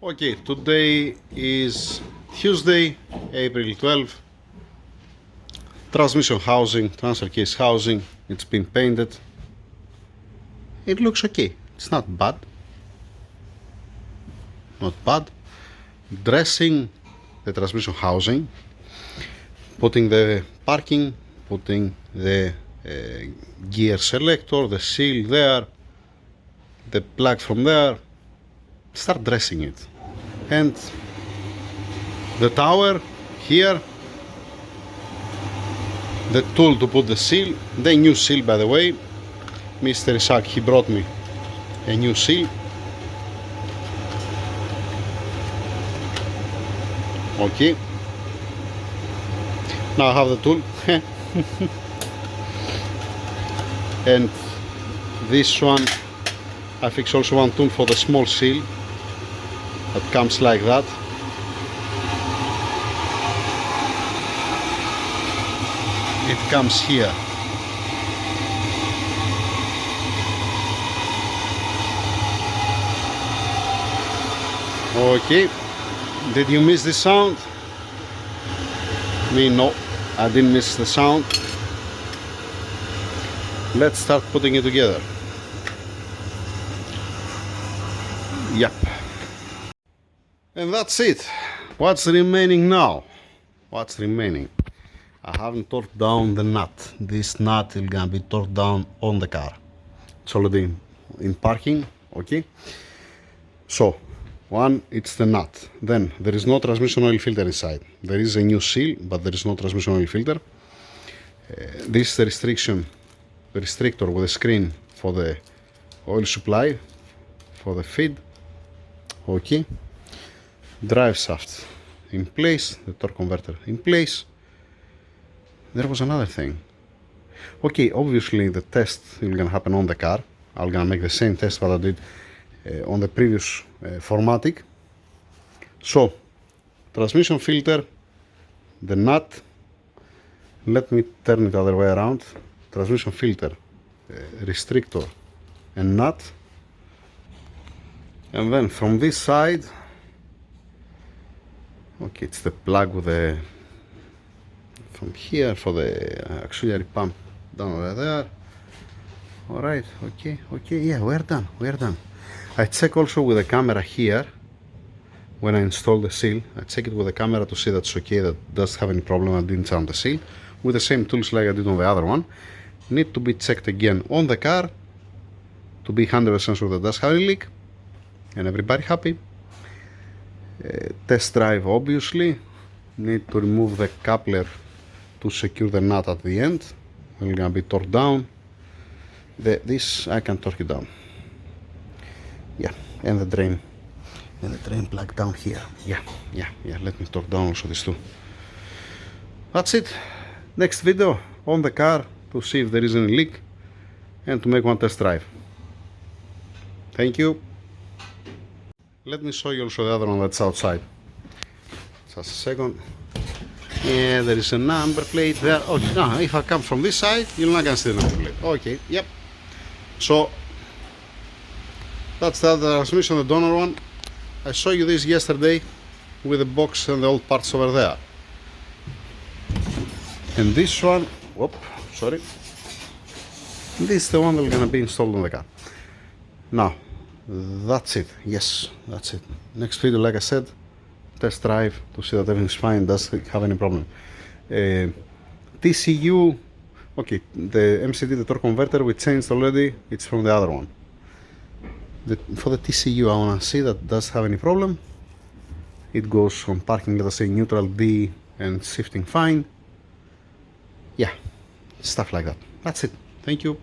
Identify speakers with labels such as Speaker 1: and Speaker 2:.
Speaker 1: Okay, today is Tuesday, April 12th. Transmission housing, transfer case housing, it's been painted. It looks okay, it's not bad. Not bad. Dressing the transmission housing, putting the parking, putting the gear selector, the seal there, the plug from there. Start dressing it. And the tower here, the tool to put the seal, the new seal, by the way. Mr. Isaac, he brought me a new seal. Okay, now I have the tool. And this one, I fix also one tool for the small seal that comes like that. It comes here. Okay, did you miss the sound? Me, no, I didn't miss the sound. Let's start putting it together. Yep. And that's it. What's remaining now? What's remaining? I haven't torqued down the nut. This nut is gonna be torqued down on the car. It's already in parking, okay? So, one, it's the nut. Then, there is no transmission oil filter inside. There is a new seal, but there is no transmission oil filter. This is the restrictor with a screen for the oil supply, for the feed. Okay. Drive shaft in place, the torque converter in place. There was another thing. Okay, obviously the test is gonna happen on the car. I'm gonna make the same test that I did on the previous 4matic. So, transmission filter, the nut. Let me turn it the other way around. Transmission filter, restrictor, and nut. And then from this side, okay, it's the plug with the, from here for the auxiliary pump down over there. All right, okay, yeah, we're done. I check also with the camera here when I install the seal. I check it with the camera to see that's okay, that doesn't have any problem. I didn't sound the seal with the same tools like I did on the other one. Need to be checked again on the car to be 100% sure that does have a leak, and everybody happy. Test drive, obviously. Need to remove the coupler to secure the nut at the end. It's gonna be torqued down. This I can torque it down. Yeah, and the drain plug down here. Yeah. Let me torque down also this too. That's it. Next video on the car to see if there is any leak and to make one test drive. Thank you. Let me show you also the other one that's outside. Just a second. Yeah, there is a number plate there. Oh, no, if I come from this side, you're not gonna see the number plate. Okay, yep. So, that's the other transmission, the donor one. I showed you this yesterday with the box and the old parts over there. And this one, whoop, sorry. This is the one that's gonna be installed on the car. Now, that's it. Yes, that's it. Next video, like I said, test drive to see that everything's fine, doesn't have any problem. TCU, okay, the MCD, the torque converter, we changed already. It's from the other one. For the TCU, I wanna see that does have any problem. It goes from parking, let us say neutral D, and shifting fine. Yeah, stuff like that. That's it. Thank you.